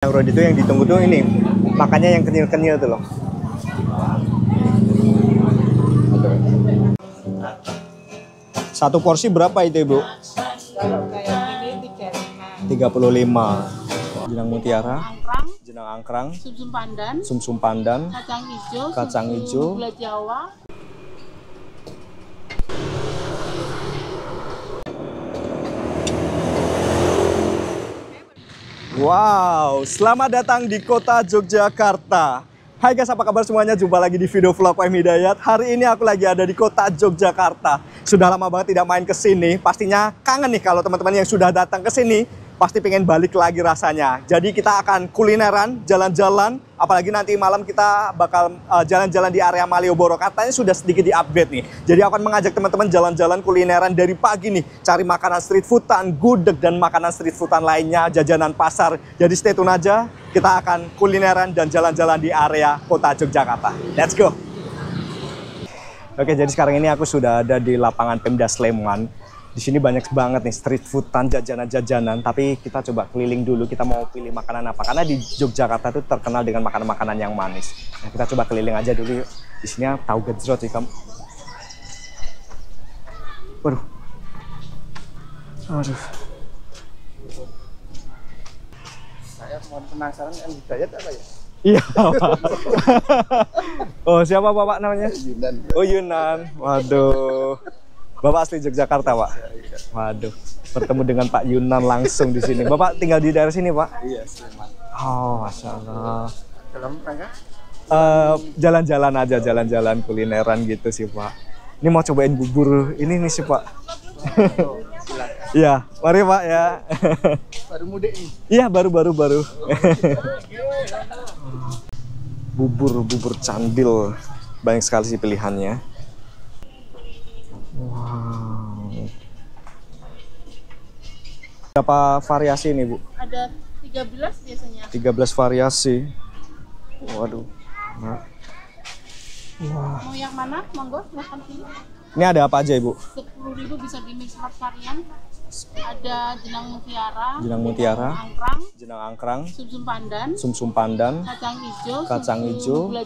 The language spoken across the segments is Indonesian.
Yang road itu yang ditunggu tuh ini, makannya yang kenyal-kenyal tuh loh. Satu porsi berapa itu Ibu? Kalau kayak ini 35. 35. Jenang mutiara, Angkrang, jenang angkrang, sumsum pandan, sumsum pandan, kacang hijau, hijau, gula Jawa. Wow, selamat datang di kota Yogyakarta. Hai guys, apa kabar semuanya? Jumpa lagi di video vlog M Hidayat. Hari ini aku lagi ada di kota Yogyakarta. Sudah lama banget tidak main ke sini. Pastinya kangen nih kalau teman-teman yang sudah datang ke sini. Pasti pengen balik lagi rasanya. Jadi kita akan kulineran, jalan-jalan. Apalagi nanti malam kita bakal jalan-jalan di area Malioboro. Katanya sudah sedikit di-upgrade nih. Jadi aku akan mengajak teman-teman jalan-jalan kulineran dari pagi nih. Cari makanan street foodan, gudeg, dan makanan street foodan lainnya, jajanan pasar. Jadi stay tune aja. Kita akan kulineran dan jalan-jalan di area kota Yogyakarta. Let's go! Oke, jadi sekarang ini aku sudah ada di lapangan Pemda Sleman. Di sini banyak banget nih street foodan, jajanan-jajanan. Tapi kita coba keliling dulu, kita mau pilih makanan apa. Karena di Yogyakarta itu terkenal dengan makanan-makanan yang manis. Nah, kita coba keliling aja dulu yuk. Di sini tahu gejrot sih kamu. Waduh. Aduh. Saya mau penasaran yang Hidayat apa ya? Iya, Pak. Oh, siapa Bapak namanya? Yunan. Oh, Yunan. Waduh. Bapak asli Yogyakarta, Pak? Waduh, bertemu dengan Pak Yunan langsung di sini. Bapak tinggal di daerah sini, Pak? Iya, Sleman. Oh, Masya Allah. Dalam rangka? Jalan-jalan aja, jalan-jalan kulineran gitu sih, Pak. Ini mau cobain bubur ini nih sih, Pak. Iya, mari Pak ya. Baru mudik nih. Iya, baru. Bubur candil. Banyak sekali sih pilihannya. Wow. Berapa variasi ini, Bu? Ada 13 biasanya. 13 variasi. Waduh. Nah. Wah. Mau yang mana? Monggo, silahkan pilih. Ini ada apa aja, Ibu? 10.000 bisa di mix 4 varian. Ada jenang mutiara, angkrang, jenang angkrang, sumsum pandan, kacang hijau, gula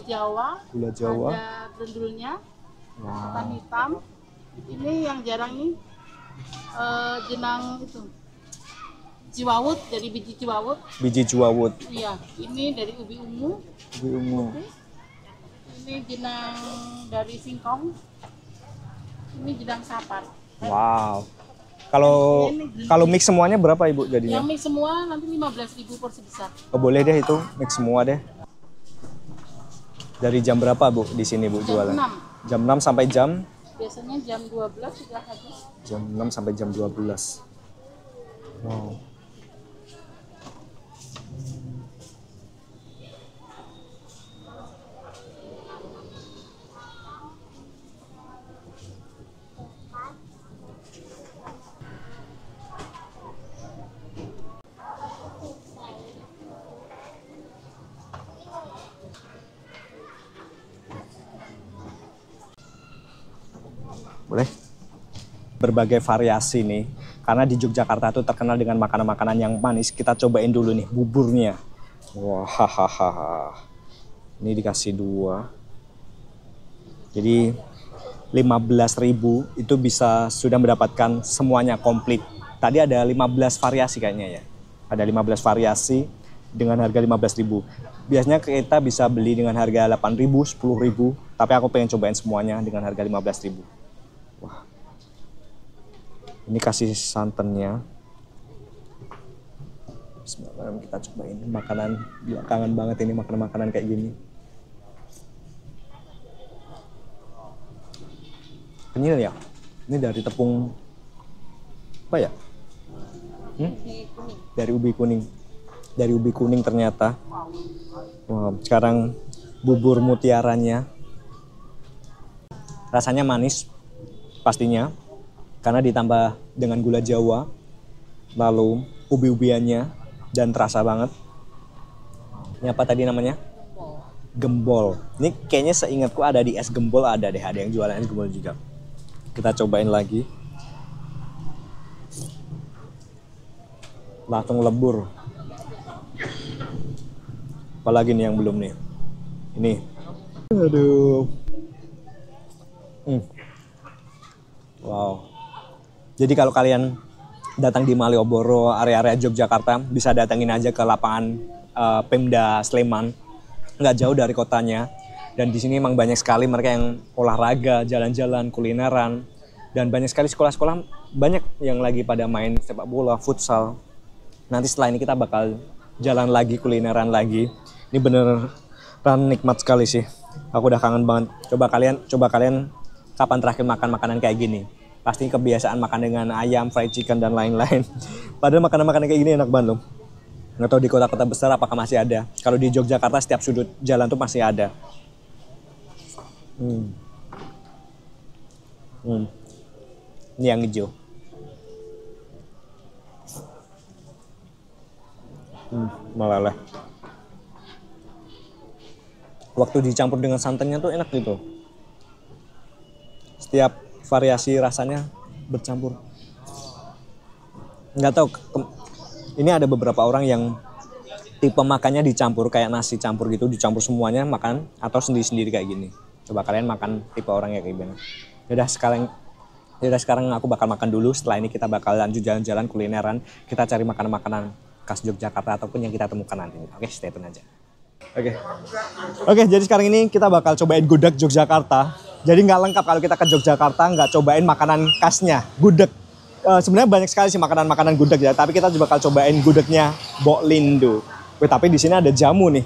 Jawa, ada brendulnya, ketan hitam. Ini yang jarang nih, jenang itu jiwawut, dari biji jiwawut. Biji jiwawut. Iya, ini dari ubi ungu. Ubi ungu. Ini jenang dari singkong. Ini jenang sapar. Wow. Kalau mix semuanya berapa Ibu jadinya? Yang mix semua nanti 15.000 porsi besar. Oh, boleh deh itu mix semua deh. Dari jam berapa Bu di sini Bu jualan? Jam 6. Jam 6 sampai jam? Biasanya jam 12 sudah habis. Jam 6 sampai jam 12. Wow. Boleh? Berbagai variasi nih. Karena di Yogyakarta itu terkenal dengan makanan-makanan yang manis. Kita cobain dulu nih buburnya. Wah, ini dikasih 2. Jadi 15.000 itu bisa sudah mendapatkan semuanya komplit. Tadi ada 15 variasi kayaknya ya. Ada 15 variasi dengan harga 15.000. Biasanya kita bisa beli dengan harga 8.000, 10.000. Tapi aku pengen cobain semuanya dengan harga 15.000. Wah, ini kasih santannya. Bismillah, kita cobain makanan belakangan banget ini, makanan kayak gini. Kenyal ya? Ini dari tepung apa ya? Dari ubi kuning. Dari ubi kuning ternyata. Wah, sekarang bubur mutiaranya. Rasanya manis. Pastinya, karena ditambah dengan gula Jawa, lalu ubi-ubiannya, dan terasa banget. Ini apa tadi namanya? Gembol. Ini kayaknya seingatku ada di es gembol, ada yang jualan es gembol juga. Kita cobain lagi. Langsung lebur. Apalagi nih yang belum nih. Ini. Aduh. Wow. Jadi kalau kalian datang di Malioboro, area-area Yogyakarta, bisa datangin aja ke lapangan Pemda Sleman. Nggak jauh dari kotanya. Dan di sini emang banyak sekali mereka yang olahraga, jalan-jalan, kulineran. Dan banyak sekali sekolah-sekolah, banyak yang lagi pada main sepak bola, futsal. Nanti setelah ini kita bakal jalan lagi, kulineran lagi. Ini beneran nikmat sekali sih. Aku udah kangen banget. Coba kalian kapan terakhir makan makanan kayak gini? Pasti kebiasaan makan dengan ayam, fried chicken, dan lain-lain. Padahal makanan-makanan kayak gini enak banget loh. Nggak tahu di kota-kota besar apakah masih ada. Kalau di Yogyakarta setiap sudut jalan tuh masih ada. Ini yang hijau. Meleleh. Waktu dicampur dengan santannya tuh enak gitu. Setiap variasi rasanya bercampur. Nggak tahu, ini ada beberapa orang yang tipe makannya dicampur kayak nasi campur gitu, dicampur semuanya makan, atau sendiri-sendiri kayak gini. Coba kalian makan tipe orang yang kayak gimana. Yaudah sekarang aku bakal makan dulu. Setelah ini kita bakal lanjut jalan-jalan kulineran. Kita cari makanan-makanan khas Yogyakarta ataupun yang kita temukan nanti. Oke, stay tune aja. Oke, jadi sekarang ini kita bakal cobain gudeg Yogyakarta. Jadi nggak lengkap kalau kita ke Yogyakarta nggak cobain makanan khasnya, gudeg. Sebenarnya banyak sekali sih makanan-makanan gudeg ya, tapi kita juga bakal cobain gudegnya Mbok Lindo. Tapi di sini ada jamu nih.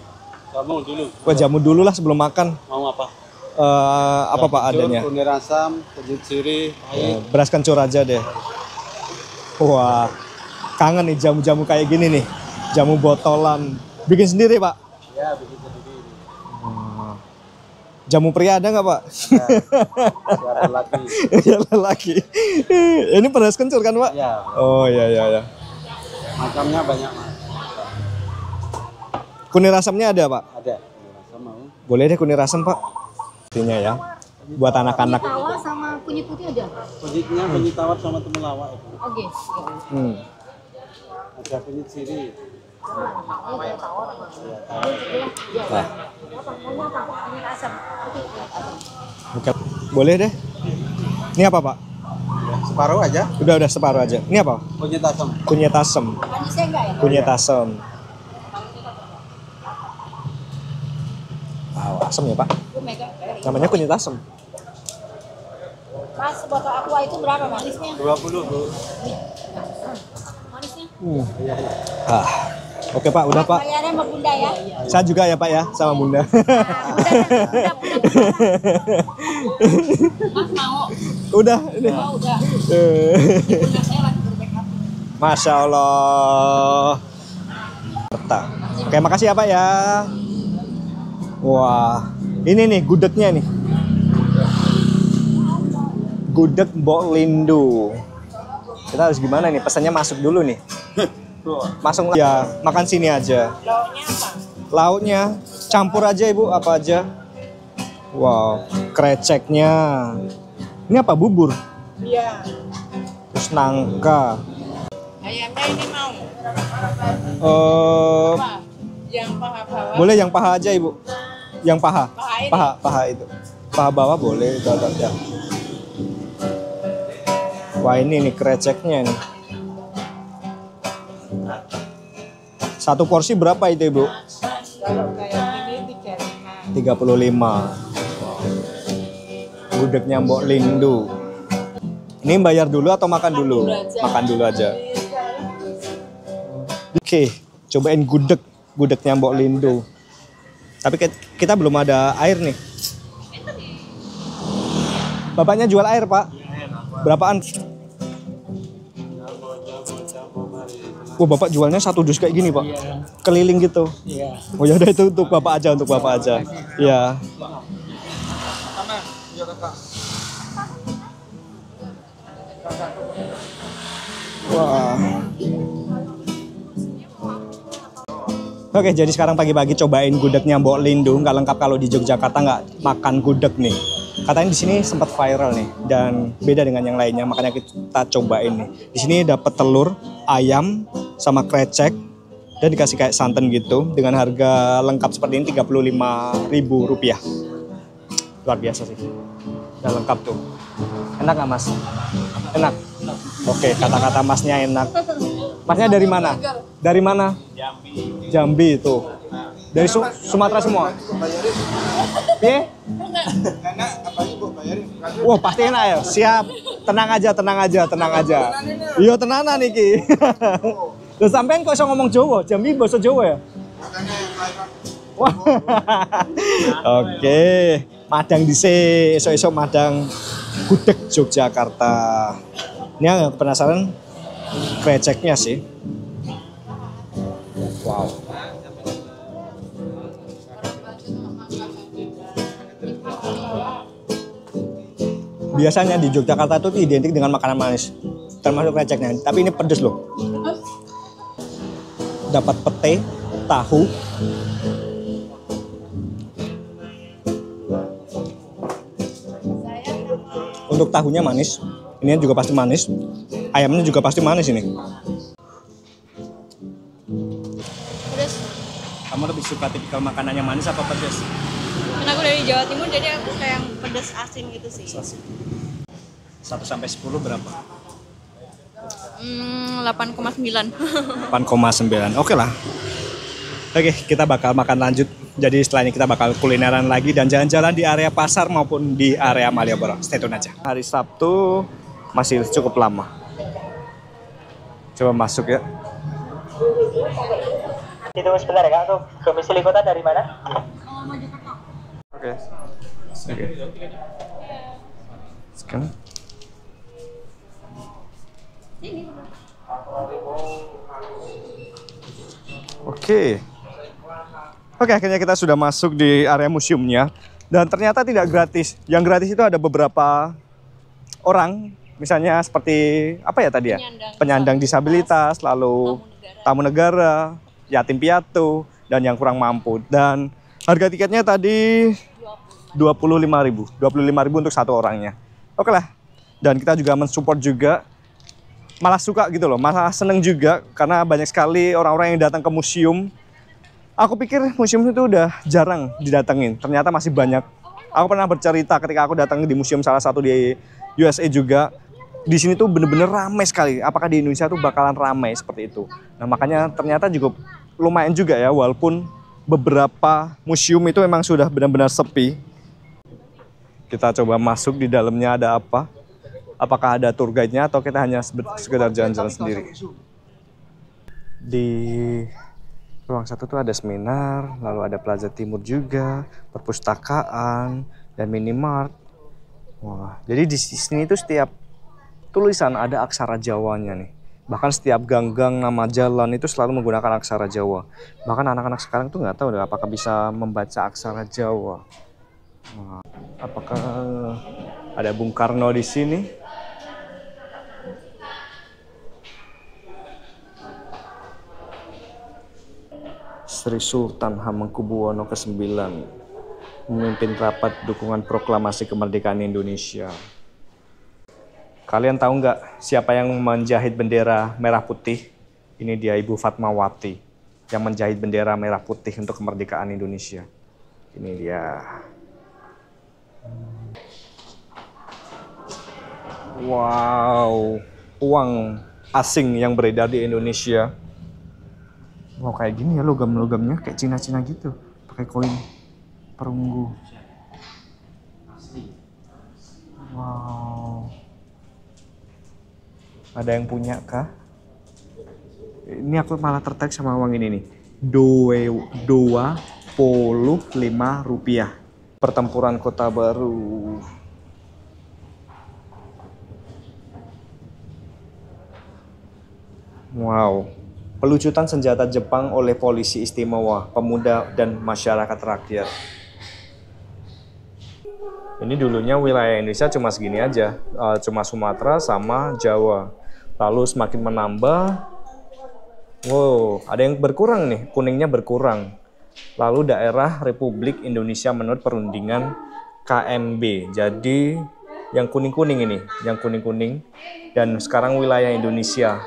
Jamu dulu. Jamu dulu lah sebelum makan. Mau apa? Apa Pak adanya? Kunyit asam, kunyit sirih, pahit. Beras kencur aja deh. Wah, kangen nih jamu-jamu kayak gini nih. Jamu botolan. Bikin sendiri Pak? Ya, bikin sendiri. Jamu pria ada nggak Pak? Ada lagi. Ya lagi. Ini beras kencur kan Pak? Ya. Oh ya. Macamnya banyak mas. Kunir asamnya ada Pak? Ada. Kunyit asam mau. Boleh deh kunir asam Pak. Artinya ya. Buat anak-anak. Tawar sama kunyit putih ada? Kunyitnya kunyit tawar sama temulawak itu. Oke. Ada kunyit sirih. Ini tawar sama. Nah. Maunya apa? Kunyit asam. Oke. Boleh deh. Ini apa Pak? Separuh aja. Udah separuh aja. Ini apa? Kunyit asam. Kunyit asam. Manisnya enggak ya? Kunyit asam. Wow, asam ya Pak? Namanya kunyit asam. Mas, botol aqua itu berapa manisnya? 20 Bu. Manisnya? Oke Pak, udah Pak. Bayarnya sama Bunda ya? Saya juga ya Pak ya, sama Bunda. Mas mau? Udah, ini. Oh, udah. Bunda saya lagi berbackup. Masya Allah. Oke, makasih ya Pak ya. Wah, ini nih gudegnya nih. Gudeg Mbok Lindo. Kita harus gimana nih? Pesannya masuk dulu nih. Masuk ya, makan sini aja. Lauknya apa? Lauknya campur aja Ibu, apa aja. Wow, kreceknya. Ini apa, bubur? Iya. Terus nangka. Ayamnya ini mau? Apa? Yang paha bawah? Boleh yang paha aja Ibu. Yang paha. Paha ini? Paha itu. Paha bawah boleh itu ya. Wah, ini nih kreceknya nih. Satu porsi berapa itu Ibu? Kalau kayak ini 35. 35. Gudegnya Mbok Lindo. Ini bayar dulu atau makan dulu? Makan dulu aja. Oke, cobain gudegnya Mbok Lindo. Tapi kita belum ada air nih. Bapaknya jual air Pak. Berapaan? Oh, Bapak jualnya satu dus kayak gini Pak? Keliling gitu? Iya. Oh ya udah, itu untuk Bapak aja, Iya. Wah. Oke, jadi sekarang pagi-pagi cobain gudegnya Mbok Lindo. Nggak lengkap kalau di Yogyakarta nggak makan gudeg nih. Katanya di sini sempat viral nih dan beda dengan yang lainnya, makanya kita cobain nih. Di sini dapat telur, ayam, sama krecek, Dan dikasih kayak santan gitu dengan harga lengkap seperti ini Rp35.000. Luar biasa sih. Udah lengkap tuh. Enak nggak Mas? Enak. Oke, kata-kata Masnya enak. Masnya dari mana? Dari mana? Jambi itu. Dari Sumatera semua. Iya? Enak, apalagi Bu bayarin. Wah, pasti enak ya. Siap. Tenang aja. Iya, tenanan iki. Loh sampean kok iso ngomong Jawa? Jambi bahasa Jawa ya? Wah. Oke. Madang dhisik, esuk-esuk madang gudeg Yogyakarta. Ini yang penasaran kreceknya sih. Wow. Biasanya di Yogyakarta itu identik dengan makanan manis, termasuk kreceknya. Tapi ini pedes loh. Dapat pete, tahu. Untuk tahunya manis, ini juga pasti manis. Ayamnya juga pasti manis ini. Pedas. Kamu lebih suka tipikal makanan yang manis apa pedas? Karena aku dari Jawa Timur jadi aku suka yang pedas asin gitu sih. 1 sampai 10 berapa? 8,9. 8,9. Oke lah. Oke, kita bakal makan lanjut. Jadi setelah ini kita bakal kulineran lagi dan jalan-jalan di area pasar maupun di area Malioboro. Stay tune aja. Hari Sabtu masih cukup lama. Coba masuk ya. Itu sebentar ya Kak, tuh domisili kota dari mana? Oke. Sekarang. Oke, akhirnya kita sudah masuk di area museumnya dan ternyata tidak gratis. Yang gratis itu ada beberapa orang, misalnya seperti apa ya tadi ya? Penyandang disabilitas, lalu tamu negara, yatim piatu, dan yang kurang mampu. Dan harga tiketnya tadi 25.000 untuk satu orangnya. Oke lah. Dan kita juga mensupport juga, malah suka gitu loh, malah seneng juga karena banyak sekali orang-orang yang datang ke museum. Aku pikir museum itu udah jarang didatengin, ternyata masih banyak. Aku pernah bercerita ketika aku datang di museum salah satu di USA juga, di sini tuh bener-bener ramai sekali. Apakah di Indonesia tuh bakalan ramai seperti itu? Nah makanya ternyata juga lumayan juga ya, walaupun beberapa museum itu memang sudah benar-benar sepi. Kita coba masuk di dalamnya ada apa? Apakah ada tour guide-nya atau kita hanya sekedar jalan-jalan sendiri? Di ruang satu tuh ada seminar, lalu ada Plaza Timur juga, perpustakaan, dan minimart. Wah, jadi di sini tuh setiap tulisan ada aksara Jawanya nih. Bahkan setiap gang-gang nama jalan itu selalu menggunakan aksara Jawa. Bahkan anak-anak sekarang tuh nggak tahu deh apakah bisa membaca aksara Jawa. Wah, apakah ada Bung Karno di sini? Sri Sultan Hamengkubuwono ke-9 memimpin rapat dukungan proklamasi kemerdekaan Indonesia. Kalian tahu nggak siapa yang menjahit bendera merah putih? Ini dia Ibu Fatmawati yang menjahit bendera merah putih untuk kemerdekaan Indonesia. Ini dia. Wow, uang asing yang beredar di Indonesia. Wow, kayak gini ya logam-logamnya kayak Cina-Cina gitu, pakai koin perunggu. Wow. Ada yang punya kah? Ini aku malah tertarik sama uang ini nih. Rp25. Pertempuran Kota Baru. Wow. Pelucutan senjata Jepang oleh polisi istimewa, pemuda, dan masyarakat rakyat. Ini dulunya wilayah Indonesia cuma segini aja, cuma Sumatera sama Jawa. Lalu semakin menambah, wow, ada yang berkurang nih, kuningnya berkurang. Lalu daerah Republik Indonesia menurut perundingan KMB. Jadi yang kuning-kuning ini, yang kuning-kuning, dan sekarang wilayah Indonesia.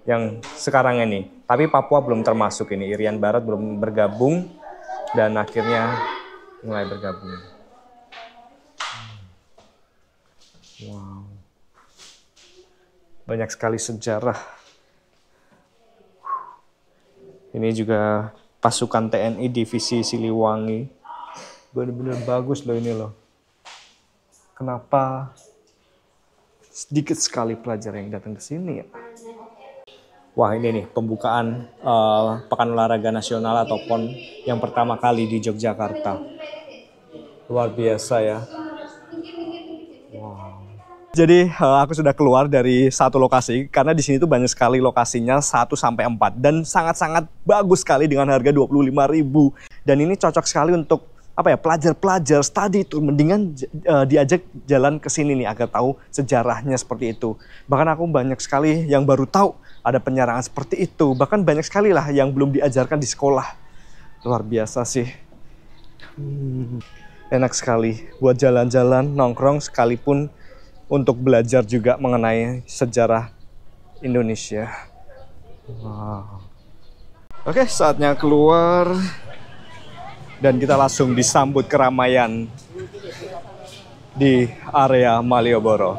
yang sekarang ini. Tapi Papua belum termasuk ini. Irian Barat belum bergabung dan akhirnya mulai bergabung. Wow. Banyak sekali sejarah. Ini juga pasukan TNI Divisi Siliwangi. Benar-benar bagus loh ini loh. Kenapa sedikit sekali pelajar yang datang ke sini ya? Wah, ini nih pembukaan Pekan Olahraga Nasional atau PON yang pertama kali di Yogyakarta. Luar biasa ya. Wow. Jadi aku sudah keluar dari satu lokasi karena di sini tuh banyak sekali lokasinya 1 sampai 4 dan sangat-sangat bagus sekali dengan harga 25.000. Dan ini cocok sekali untuk apa ya, pelajar-pelajar study tour, mendingan diajak jalan ke sini nih agar tahu sejarahnya seperti itu. Bahkan aku banyak sekali yang baru tahu ada penyerangan seperti itu. Bahkan banyak sekali lah yang belum diajarkan di sekolah. Luar biasa sih. Enak sekali buat jalan-jalan, nongkrong, sekalipun untuk belajar juga mengenai sejarah Indonesia. Wow. Oke, saatnya keluar. Dan kita langsung disambut keramaian di area Malioboro.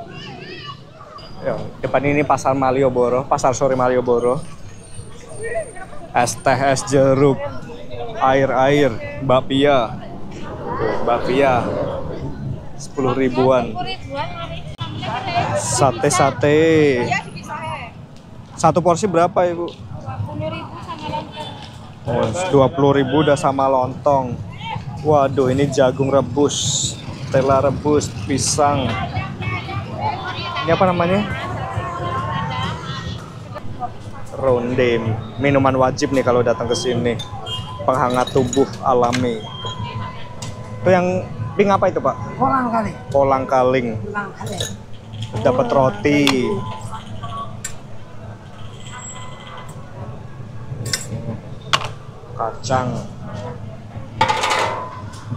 Depan ini pasar Malioboro, pasar sore Malioboro. Es teh, es jeruk, air-air, bakpia. Bakpia 10 ribuan. Sate-sate. Satu porsi berapa, Ibu? 20.000 udah sama lontong. Waduh, ini jagung rebus, tela rebus, pisang. Ini apa namanya? Ronde, minuman wajib nih kalau datang ke sini. Penghangat tubuh alami. Itu yang pink apa itu, Pak? Kolang kali. Kolang kaling. Dapat roti. Kacang,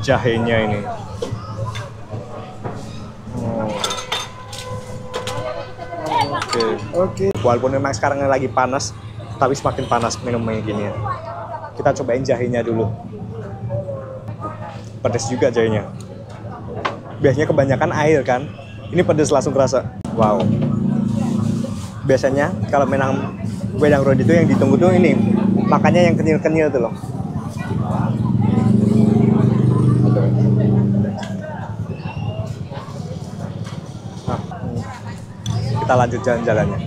jahenya ini. Oke. Walaupun memang sekarang lagi panas, tapi semakin panas minumnya gini ya. Kita cobain jahenya dulu. Pedas juga jahenya. Biasanya kebanyakan air kan. Ini pedas langsung kerasa. Wow. Biasanya kalau menang wedang rodi itu yang ditunggu tuh ini. Makanya yang kenyal-kenyal tuh loh. Nah, kita lanjut jalan-jalannya.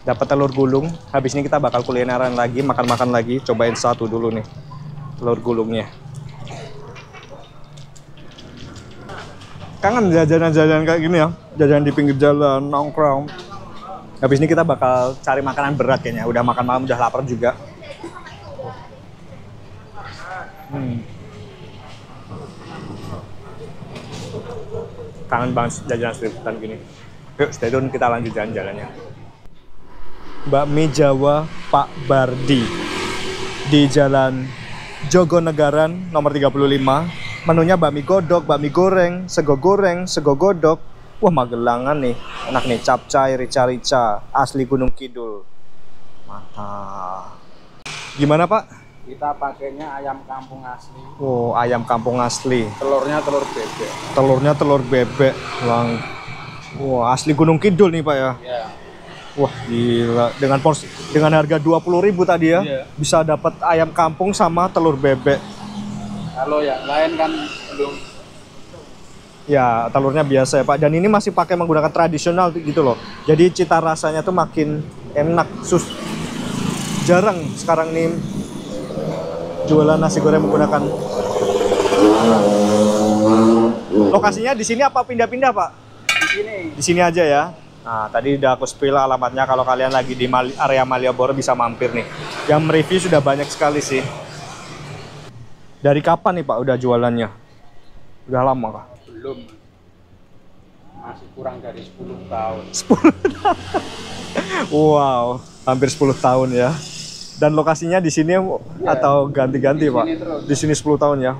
Dapat telur gulung. Habis ini kita bakal kulineran lagi, makan-makan lagi. Cobain satu dulu nih, telur gulungnya. Kangen jajanan-jajanan kayak gini ya. Jajanan di pinggir jalan, nongkrong. Habis ini kita bakal cari makanan berat kayaknya. Udah makan malam, udah lapar juga. Kangen banget jajanan street food gini. Yuk, stay tune, kita lanjut jalan-jalannya. Bakmi Jawa Pak Bardi di Jalan Jogonegaran nomor 35. Menunya bakmi godok, bakmi goreng, sego godok. Wah, Magelangan nih, enak nih, capcay, rica-rica, asli Gunung Kidul. Mantap. Gimana, Pak? Kita pakainya ayam kampung asli. Oh, ayam kampung asli. Telurnya telur bebek. Telurnya telur bebek. Wah, asli Gunung Kidul nih, Pak ya. Iya. Wah, gila. Dengan harga 20.000 tadi ya, Iya. bisa dapat ayam kampung sama telur bebek. Kalau yang lain kan belum. Ya, telurnya biasa ya, Pak. Dan ini masih pakai menggunakan tradisional gitu loh. Jadi cita rasanya tuh makin enak. Jarang sekarang nih jualan nasi goreng menggunakan. Lokasinya di sini apa pindah-pindah, Pak? Di sini. Di sini aja ya. Nah, tadi udah aku spill alamatnya. Kalau kalian lagi di area Malioboro bisa mampir nih. Yang mereview sudah banyak sekali sih. Dari kapan nih, Pak, udah jualannya? Udah lama kah? Belum. Masih kurang dari 10 tahun. 10 tahun. Wow, hampir 10 tahun ya. Dan lokasinya di sini atau ganti-ganti, Pak? Di sini 10 tahun ya.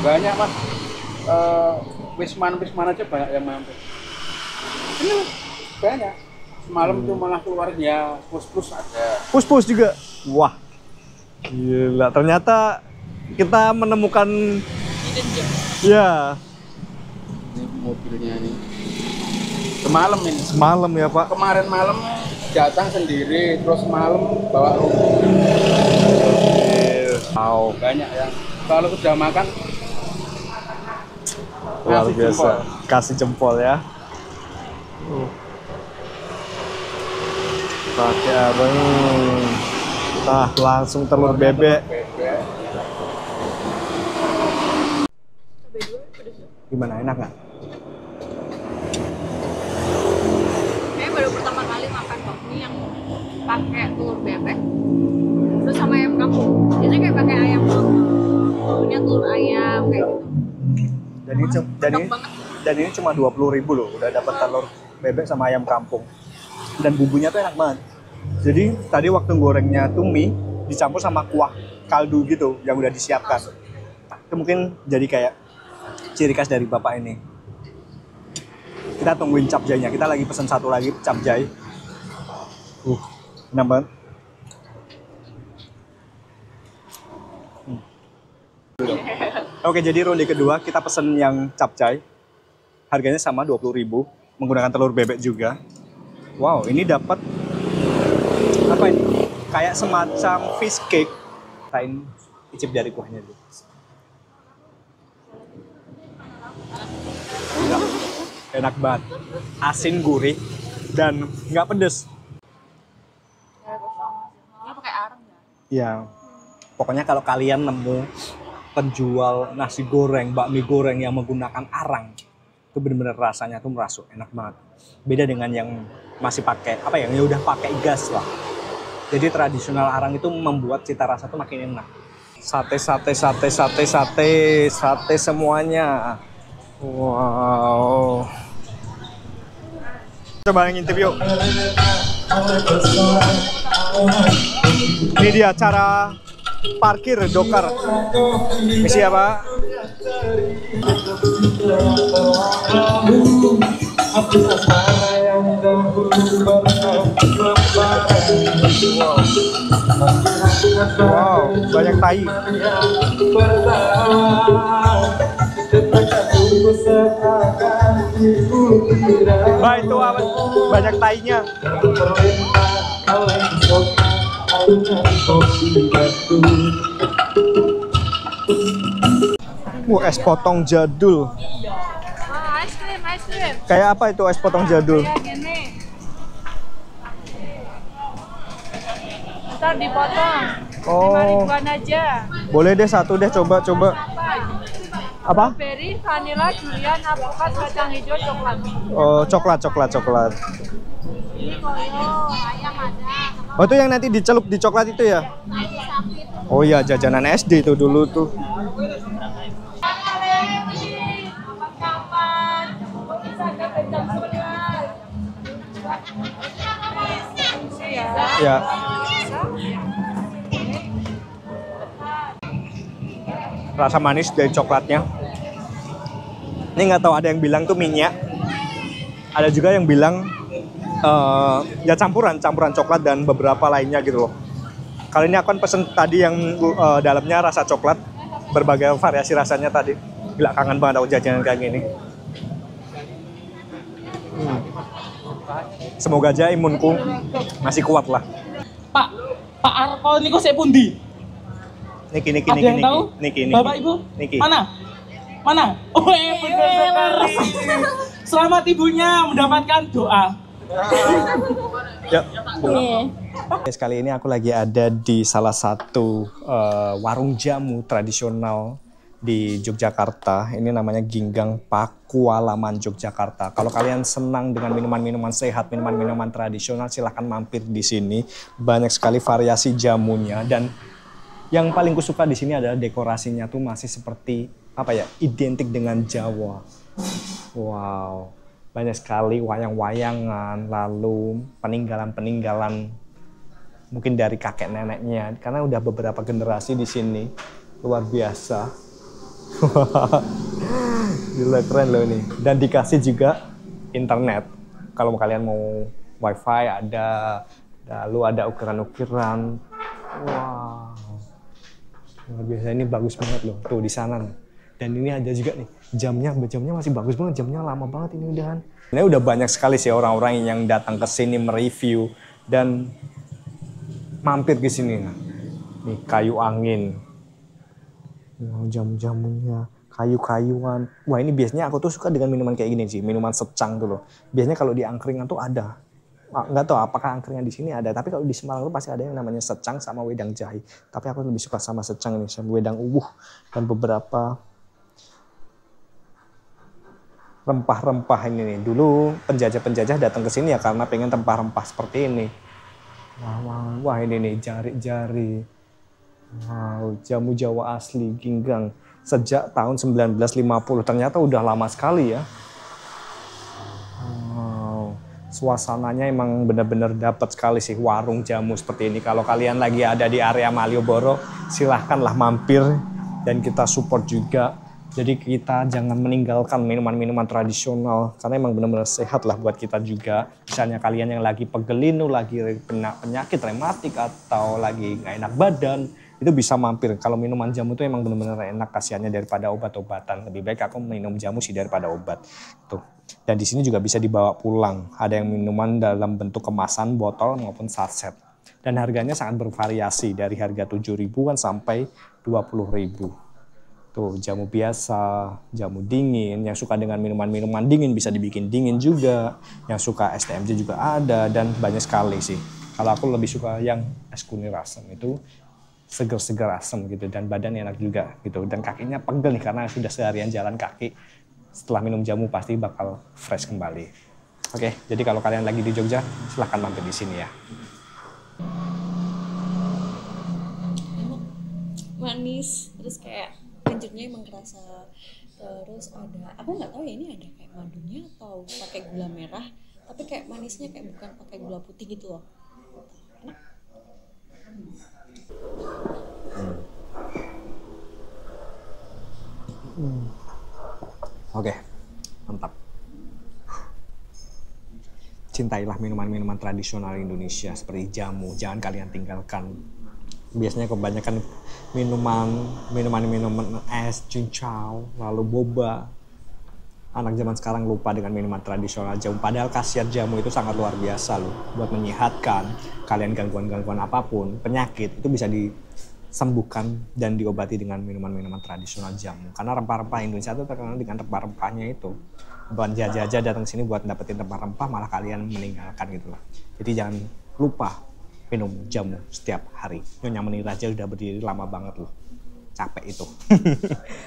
Banyak, Mas. Wisman aja banyak yang mampir. Ini banyak. Semalam tuh malah keluarnya pus-pus ada. Pus-pus juga. Wah. Gila, ternyata kita menemukan ya. Ini mobilnya nih. Semalam ini. Semalam ya, Pak. Kemarin malam datang sendiri, terus malam bawa rumput. Wow, Banyak yang kalau sudah makan luar kasih biasa. jempol. Kasih jempol ya. Pakai apa nih? Nah, langsung telur bebek. Bebek. Gimana, enak nggak? Saya baru pertama kali makan bakmi yang pakai telur bebek. Terus sama ayam kampung. Biasanya kayak pakai ayam kampung. Baunya telur ayam kayak gitu. Dan ini cuma 20.000 loh, udah dapat telur bebek sama ayam kampung. Dan bumbunya tuh enak banget. Jadi tadi waktu gorengnya tuh mie dicampur sama kuah kaldu gitu yang udah disiapkan. Itu mungkin jadi kayak ciri khas dari bapak ini. Kita tungguin capjainya. Kita lagi pesen satu lagi capjai. Enak banget. Oke, jadi ronde kedua kita pesen yang capcay. Harganya sama 20.000, menggunakan telur bebek juga. Wow, ini dapat apa ini? Kayak semacam fish cake. Kain icip dari kuahnya dulu. Enak banget. Asin, gurih, dan nggak pedes. Ini pakai arang ya? Ya, pokoknya kalau kalian nemu penjual nasi goreng, bakmi goreng yang menggunakan arang, itu bener-bener rasanya tuh merasuk, enak banget. Beda dengan yang masih pakai apa ya, yang udah pakai gas lah. Jadi tradisional arang itu membuat cita rasa tuh makin enak. Sate semuanya. Wow. Coba ngintip yuk. Ini dia cara parkir dokar. Misi apa? Wow, banyak tai. Bah, itu apa? Banyak tainya. Es potong jadul. Wah, es krim. Kayak apa itu es potong jadul? Kayak gini. Ntar dipotong. Oh, 5.000-an aja. boleh deh satu deh, coba. Apa? Strawberry, vanilla, durian, alpukat, kacang hijau, coklat. Oh, coklat. Ini koyo, ayam ada. Oh, itu yang nanti dicelup di coklat itu ya? Oh iya, jajanan SD itu dulu tuh. Kapan-kapan, bisa ke jam 11. Ya. Rasa manis dari coklatnya. Ini nggak tahu, ada yang bilang tuh minyak. Ada juga yang bilang ya campuran coklat dan beberapa lainnya gitu loh. Kali ini aku kan pesen tadi yang dalamnya rasa coklat, berbagai variasi rasanya tadi. Gila, kangen banget aku jajanan kayak gini. Semoga aja imunku masih kuat lah. Pak Arko niku sik pundi? Niki. Ada yang tahu? Niki. Bapak Ibu? Niki. Mana? Oh, benar sekali. Selamat ibunya mendapatkan doa. Ya. Guys, kali ini aku lagi ada di salah satu warung jamu tradisional di Yogyakarta. Ini namanya Ginggang Pakualaman Yogyakarta. Kalau kalian senang dengan minuman-minuman sehat, minuman-minuman tradisional, silahkan mampir di sini. Banyak sekali variasi jamunya, dan yang paling kusuka di sini adalah dekorasinya tuh masih seperti apa ya, identik dengan Jawa. Wow, banyak sekali wayang-wayangan, lalu peninggalan-peninggalan mungkin dari kakek neneknya, karena udah beberapa generasi di sini. Luar biasa. Gila, keren loh ini. Dan dikasih juga internet. Kalau kalian mau wifi ada, lalu ada ukiran-ukiran. Wow, luar biasa, ini bagus banget loh, tuh di sana nih. Dan ini ada juga nih jamnya masih bagus banget, jamnya lama banget ini udahan. Ini udah banyak sekali sih orang-orang yang datang ke sini mereview dan mampir ke sini. Nih kayu angin, jamu-jamunya, kayu-kayuan. Wah ini biasanya aku tuh suka dengan minuman kayak gini sih, minuman secang tuh loh. Biasanya kalau di angkringan tuh ada. Nggak tahu apakah angkringan di sini ada, tapi kalau di Semarang tuh pasti ada yang namanya secang sama wedang jahe. Tapi aku lebih suka sama secang ini, sama wedang uwuh dan beberapa rempah-rempah ini nih. Dulu penjajah-penjajah datang ke sini ya karena pengen rempah-rempah seperti ini. Wah ini nih jari-jari. Wow, jamu Jawa asli Ginggang sejak tahun 1950. Ternyata udah lama sekali ya. Wow, suasananya emang benar-benar dapat sekali sih warung jamu seperti ini. Kalau kalian lagi ada di area Malioboro, silahkanlah mampir dan kita support juga. Jadi kita jangan meninggalkan minuman-minuman tradisional karena emang benar-benar sehat lah buat kita juga. Misalnya kalian yang lagi pegelinu, lagi penyakit rematik atau lagi nggak enak badan, itu bisa mampir. Kalau minuman jamu itu emang benar-benar enak khasiatnya daripada obat-obatan. Lebih baik aku minum jamu sih daripada obat. Tuh. Dan di sini juga bisa dibawa pulang. Ada yang minuman dalam bentuk kemasan, botol maupun saset. Dan harganya sangat bervariasi dari harga 7.000-an sampai 20.000. Tuh, jamu biasa, jamu dingin, yang suka dengan minuman-minuman dingin bisa dibikin dingin juga, yang suka es TMJ juga ada, dan banyak sekali sih. Kalau aku lebih suka yang es kunir asam, itu seger-seger asam gitu, dan badan enak juga gitu, dan kakinya pegel nih karena sudah seharian jalan kaki. Setelah minum jamu pasti bakal fresh kembali. Oke, jadi kalau kalian lagi di Jogja, silahkan mampir di sini ya. Manis, terus kayak kencurnya emang kerasa. Terus ada, aku nggak tahu ya ini ada kayak madunya atau pakai gula merah, tapi kayak manisnya kayak bukan pakai gula putih gitu loh. Enak. Oke, mantap. Cintailah minuman-minuman tradisional Indonesia seperti jamu, jangan kalian tinggalkan. Biasanya kebanyakan minuman es, cincau, lalu boba. Anak zaman sekarang lupa dengan minuman tradisional jamu. Padahal khasiat jamu itu sangat luar biasa loh. Buat menyehatkan, kalian gangguan-gangguan apapun, penyakit itu bisa disembuhkan dan diobati dengan minuman-minuman tradisional jamu. Karena rempah-rempah Indonesia itu terkenal dengan rempah-rempahnya itu. Bukan jajah-jajah datang sini buat dapetin rempah-rempah, malah kalian meninggalkan gitu loh. Jadi jangan lupa minum jamu setiap hari. Nyonya Menir aja udah berdiri lama banget loh. Capek itu.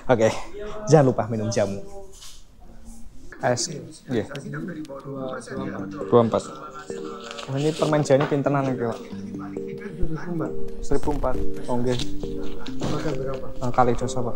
Oke, jangan lupa minum jamu. Es, iya. 24. Oh, ini permen jani pintenan iki, Pak. 1.004. Oh, nggih. Kali dosa, Pak.